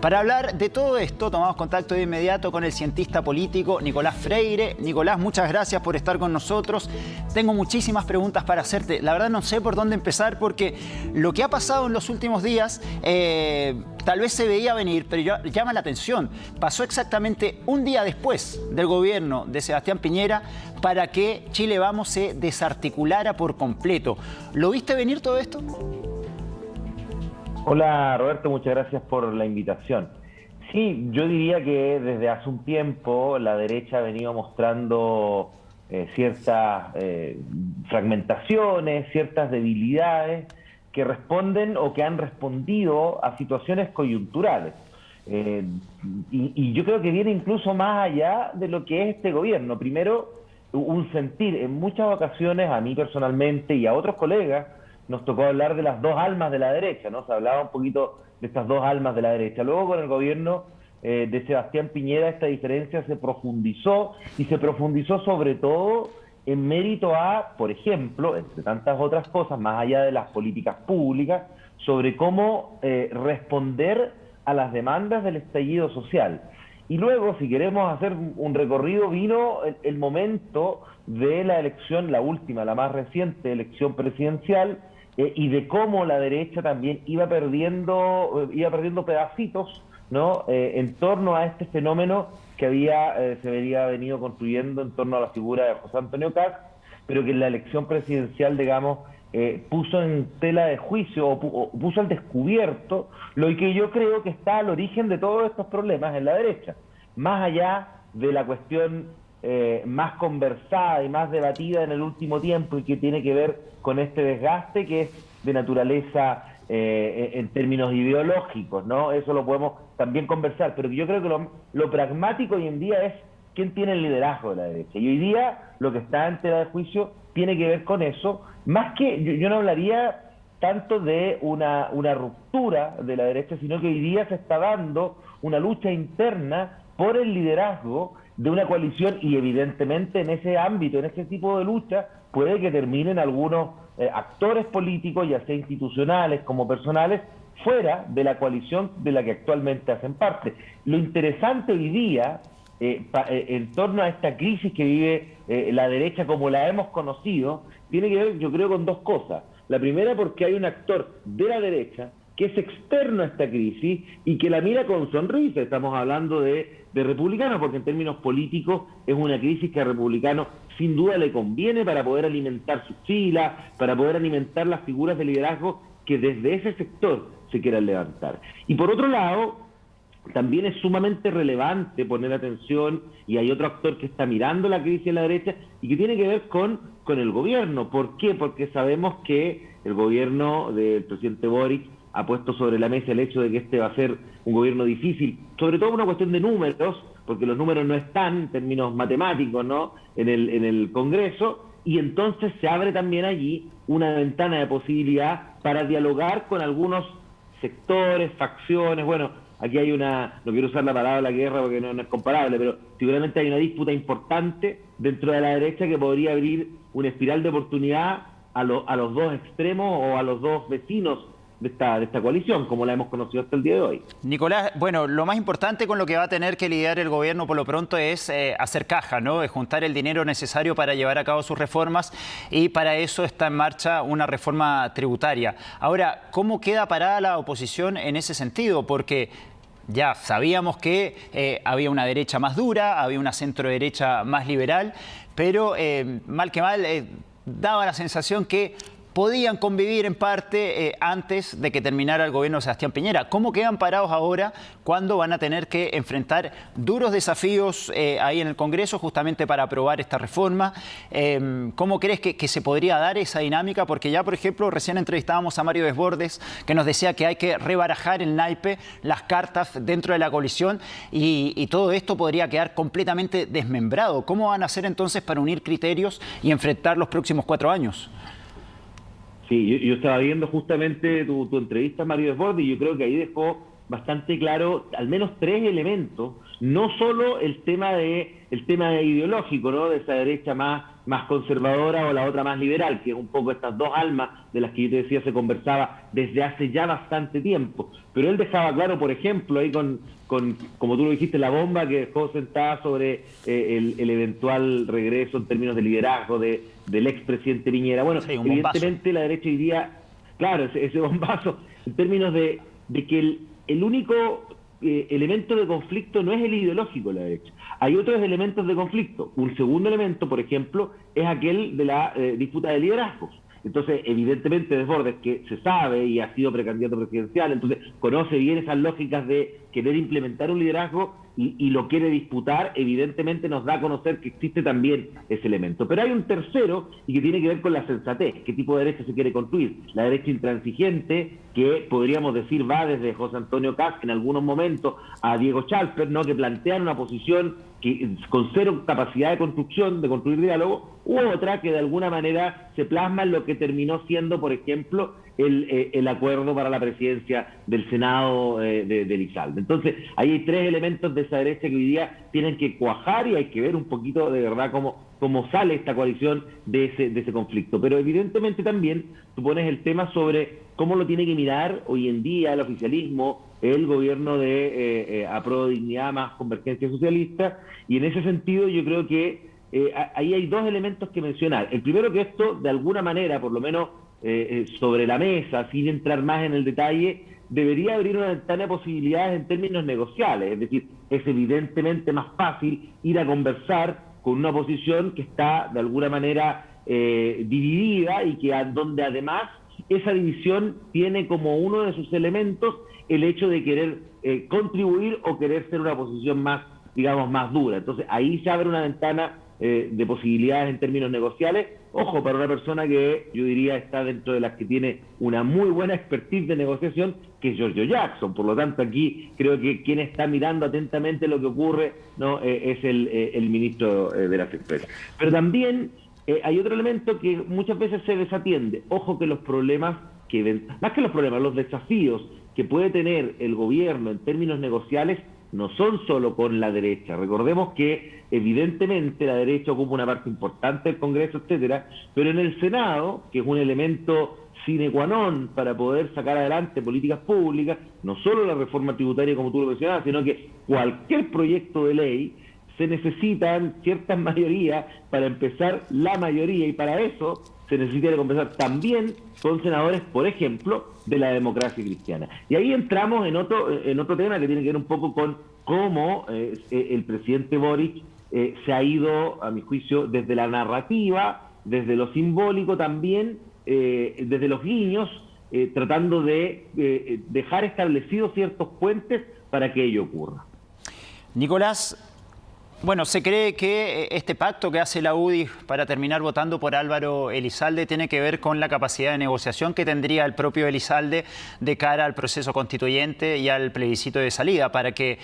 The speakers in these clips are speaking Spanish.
Para hablar de todo esto, tomamos contacto de inmediato con el cientista político Nicolás Freire. Nicolás, muchas gracias por estar con nosotros. Tengo muchísimas preguntas para hacerte. La verdad no sé por dónde empezar porque lo que ha pasado en los últimos días tal vez se veía venir, pero llama la atención. Pasó exactamente un día después del gobierno de Sebastián Piñera para que Chile Vamos se desarticulara por completo. ¿Lo viste venir todo esto? Hola Roberto, muchas gracias por la invitación. Sí, yo diría que desde hace un tiempo la derecha ha venido mostrando ciertas fragmentaciones, ciertas debilidades que responden o que han respondido a situaciones coyunturales. Y yo creo que viene incluso más allá de lo que es este gobierno. Primero, un sentir, en muchas ocasiones, a mí personalmente y a otros colegas, nos tocó hablar de las dos almas de la derecha, ¿no? Se hablaba un poquito de estas dos almas de la derecha. Luego con el gobierno de Sebastián Piñera esta diferencia se profundizó y se profundizó sobre todo en mérito a, por ejemplo, entre tantas otras cosas, más allá de las políticas públicas, sobre cómo responder a las demandas del estallido social. Y luego, si queremos hacer un recorrido, vino el momento de la elección, la última, la más reciente elección presidencial, y de cómo la derecha también iba perdiendo pedacitos, ¿no? En torno a este fenómeno que se había venido construyendo en torno a la figura de José Antonio Kast, pero que en la elección presidencial, digamos, puso en tela de juicio o puso al descubierto lo que yo creo que está al origen de todos estos problemas en la derecha, más allá de la cuestión más conversada y más debatida en el último tiempo y que tiene que ver con este desgaste que es de naturaleza en términos ideológicos, ¿no? Eso lo podemos también conversar, pero yo creo que lo pragmático hoy en día es quién tiene el liderazgo de la derecha. Y hoy día lo que está en tela de juicio tiene que ver con eso, más que yo no hablaría tanto de una ruptura de la derecha, sino que hoy día se está dando una lucha interna por el liderazgo de una coalición y evidentemente en ese ámbito, en ese tipo de lucha, puede que terminen algunos actores políticos, ya sea institucionales como personales, fuera de la coalición de la que actualmente hacen parte. Lo interesante hoy día, en torno a esta crisis que vive la derecha como la hemos conocido, tiene que ver, yo creo, con dos cosas. La primera, porque hay un actor de la derecha que es externo a esta crisis y que la mira con sonrisa. Estamos hablando de republicanos, porque en términos políticos es una crisis que a republicanos sin duda le conviene para poder alimentar sus filas, para poder alimentar las figuras de liderazgo que desde ese sector se quieran levantar. Y por otro lado, también es sumamente relevante poner atención, y hay otro actor que está mirando la crisis de la derecha y que tiene que ver con el gobierno. ¿Por qué? Porque sabemos que el gobierno del presidente Boric ha puesto sobre la mesa el hecho de que este va a ser un gobierno difícil, sobre todo una cuestión de números, porque los números no están en términos matemáticos, ¿no?, en el Congreso, y entonces se abre también allí una ventana de posibilidad para dialogar con algunos sectores, facciones. Bueno, aquí hay no quiero usar la palabra guerra porque no es comparable, pero seguramente hay una disputa importante dentro de la derecha que podría abrir una espiral de oportunidad a los dos extremos o a los dos vecinos de esta coalición, como la hemos conocido hasta el día de hoy. Nicolás, bueno, lo más importante con lo que va a tener que lidiar el gobierno por lo pronto es hacer caja, ¿no? Es juntar el dinero necesario para llevar a cabo sus reformas, y para eso está en marcha una reforma tributaria. Ahora, ¿cómo queda parada la oposición en ese sentido? Porque ya sabíamos que había una derecha más dura, había una centro derecha más liberal, pero mal que mal daba la sensación que podían convivir en parte antes de que terminara el gobierno de Sebastián Piñera. ¿Cómo quedan parados ahora cuando van a tener que enfrentar duros desafíos ahí en el Congreso justamente para aprobar esta reforma? ¿Cómo crees que se podría dar esa dinámica? Porque ya, por ejemplo, recién entrevistábamos a Mario Desbordes, que nos decía que hay que rebarajar el naipe, las cartas dentro de la coalición, y todo esto podría quedar completamente desmembrado. ¿Cómo van a hacer entonces para unir criterios y enfrentar los próximos 4 años? Sí, yo estaba viendo justamente tu entrevista, Mario Desbordes, y yo creo que ahí dejó bastante claro al menos 3 elementos, no solo el tema ideológico, ¿no?, de esa derecha más más conservadora o la otra más liberal, que es un poco estas dos almas de las que yo te decía se conversaba desde hace ya bastante tiempo. Pero él dejaba claro, por ejemplo, ahí como tú lo dijiste, la bomba que dejó sentada sobre el eventual regreso en términos de liderazgo del expresidente Piñera. Bueno, sí, evidentemente la derecha hoy día, claro, ese bombazo, en términos de que el único elemento de conflicto no es el ideológico de la derecha. Hay otros elementos de conflicto. Un segundo elemento, por ejemplo, es aquel de la disputa de liderazgos. Entonces, evidentemente, Desbordes, que se sabe y ha sido precandidato presidencial, entonces conoce bien esas lógicas de querer implementar un liderazgo y lo quiere disputar, evidentemente nos da a conocer que existe también ese elemento. Pero hay un tercero y que tiene que ver con la sensatez. ¿Qué tipo de derecha se quiere construir? La derecha intransigente, que podríamos decir va desde José Antonio Kast en algunos momentos a Diego Chalper, ¿no?, que plantean una posición con cero capacidad de construcción, de construir diálogo, u otra que de alguna manera se plasma en lo que terminó siendo, por ejemplo, el acuerdo para la presidencia del Senado de Elizalde. Entonces, ahí hay tres elementos de esa derecha que hoy día tienen que cuajar y hay que ver un poquito de verdad cómo sale esta coalición de ese conflicto. Pero evidentemente también tú pones el tema sobre cómo lo tiene que mirar hoy en día el oficialismo, el gobierno de Apruebo Dignidad más Convergencia Socialista, y en ese sentido yo creo que ahí hay dos elementos que mencionar. El primero, que esto de alguna manera, por lo menos sobre la mesa, sin entrar más en el detalle, debería abrir una ventana de posibilidades en términos negociales. Es decir, es evidentemente más fácil ir a conversar con una oposición que está de alguna manera dividida y donde además esa división tiene como uno de sus elementos el hecho de querer contribuir o querer ser una oposición más, digamos, más dura. Entonces ahí se abre una ventana de posibilidades en términos negociales. Ojo, para una persona que yo diría está dentro de las que tiene una muy buena expertise de negociación, que es Giorgio Jackson. Por lo tanto, aquí creo que quien está mirando atentamente lo que ocurre, ¿no?, es el ministro de las Expresas. Pero también hay otro elemento que muchas veces se desatiende. Ojo, que los problemas más que los problemas, los desafíos que puede tener el gobierno en términos negociales no son solo con la derecha. Recordemos que evidentemente la derecha ocupa una parte importante del Congreso, etcétera, pero en el Senado, que es un elemento sine qua non para poder sacar adelante políticas públicas, no solo la reforma tributaria como tú lo mencionabas, sino que cualquier proyecto de ley, se necesitan ciertas mayorías para empezar la mayoría, y para eso se necesita conversar también con senadores, por ejemplo, de la democracia cristiana. Y ahí entramos en otro tema que tiene que ver un poco con cómo el presidente Boric se ha ido, a mi juicio, desde la narrativa, desde lo simbólico también, desde los guiños, tratando de dejar establecidos ciertos puentes para que ello ocurra. Nicolás, bueno, se cree que este pacto que hace la UDI para terminar votando por Álvaro Elizalde tiene que ver con la capacidad de negociación que tendría el propio Elizalde de cara al proceso constituyente y al plebiscito de salida, para que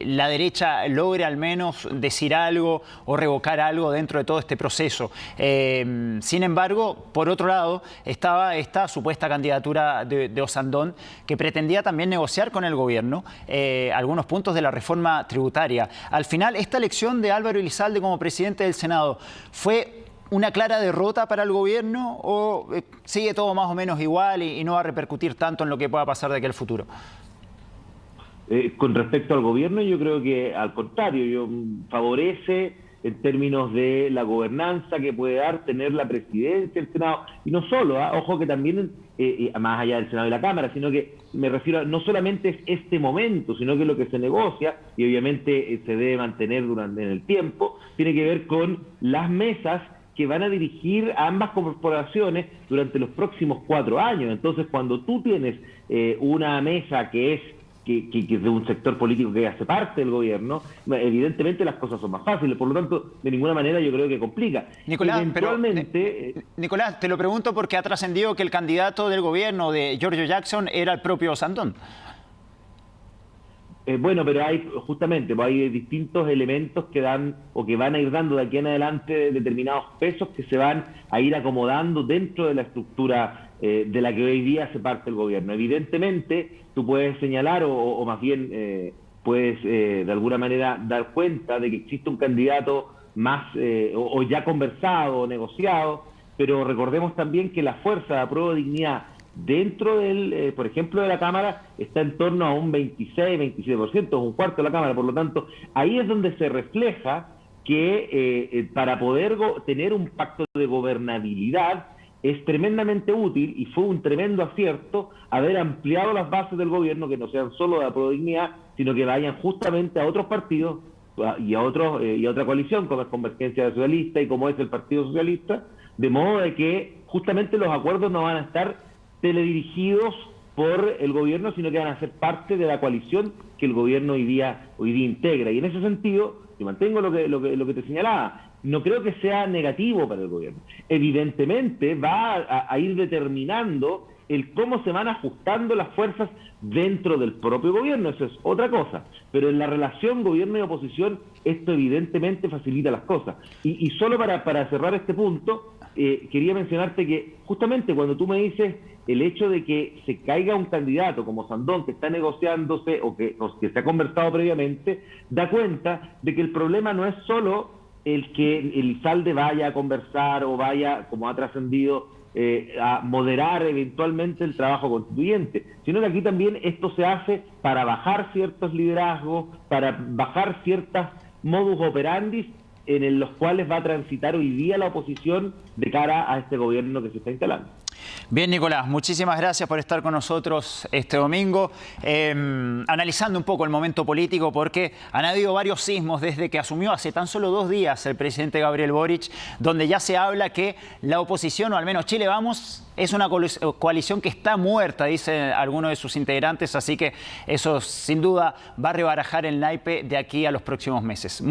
la derecha logre al menos decir algo o revocar algo dentro de todo este proceso. Sin embargo, por otro lado, estaba esta supuesta candidatura de Osandón, que pretendía también negociar con el gobierno algunos puntos de la reforma tributaria. Al final, ¿esta elección de Álvaro Elizalde como presidente del Senado fue una clara derrota para el gobierno o sigue todo más o menos igual y no va a repercutir tanto en lo que pueda pasar de aquí al futuro? Con respecto al gobierno, yo creo que al contrario, favorece en términos de la gobernanza que puede dar tener la presidencia del Senado, y no solo, ojo que también más allá del Senado y la Cámara, sino que me refiero a no solamente es este momento, sino que lo que se negocia, y obviamente se debe mantener en el tiempo, tiene que ver con las mesas que van a dirigir a ambas corporaciones durante los próximos 4 años. Entonces, cuando tú tienes una mesa que es de un sector político que hace parte del gobierno, evidentemente las cosas son más fáciles. Por lo tanto, de ninguna manera yo creo que complica. Nicolás, Nicolás, te lo pregunto porque ha trascendido que el candidato del gobierno de Giorgio Jackson era el propio Osandón. Bueno, pero hay distintos elementos que dan o que van a ir dando de aquí en adelante determinados pesos que se van a ir acomodando dentro de la estructura de la que hoy día hace parte el gobierno. Evidentemente, tú puedes señalar o más bien puedes de alguna manera dar cuenta de que existe un candidato más o ya conversado o negociado, pero recordemos también que la fuerza de apruebo dignidad dentro del, por ejemplo, de la Cámara está en torno a un 26-27%, es un cuarto de la Cámara, por lo tanto, ahí es donde se refleja que para poder tener un pacto de gobernabilidad es tremendamente útil y fue un tremendo acierto haber ampliado las bases del gobierno, que no sean solo de apruebo dignidad, sino que vayan justamente a otros partidos y a otra coalición, como es Convergencia Socialista y como es el Partido Socialista, de modo de que justamente los acuerdos no van a estar teledirigidos por el gobierno, sino que van a ser parte de la coalición que el gobierno hoy día integra. Y en ese sentido, yo mantengo lo que te señalaba, no creo que sea negativo para el gobierno. Evidentemente va a ir determinando el cómo se van ajustando las fuerzas dentro del propio gobierno, eso es otra cosa. Pero en la relación gobierno y oposición, esto evidentemente facilita las cosas. Y solo para cerrar este punto, quería mencionarte que justamente cuando tú me dices el hecho de que se caiga un candidato como Sandón, que está negociándose o que se ha conversado previamente, da cuenta de que el problema no es solo el que el Izalde vaya a conversar o vaya, como ha trascendido, a moderar eventualmente el trabajo constituyente, sino que aquí también esto se hace para bajar ciertos liderazgos, para bajar ciertas modus operandi en los cuales va a transitar hoy día la oposición de cara a este gobierno que se está instalando. Bien, Nicolás, muchísimas gracias por estar con nosotros este domingo, analizando un poco el momento político, porque han habido varios sismos desde que asumió hace tan solo 2 días el presidente Gabriel Boric, donde ya se habla que la oposición, o al menos Chile Vamos, es una coalición que está muerta, dice alguno de sus integrantes, así que eso sin duda va a rebarajar el naipe de aquí a los próximos meses.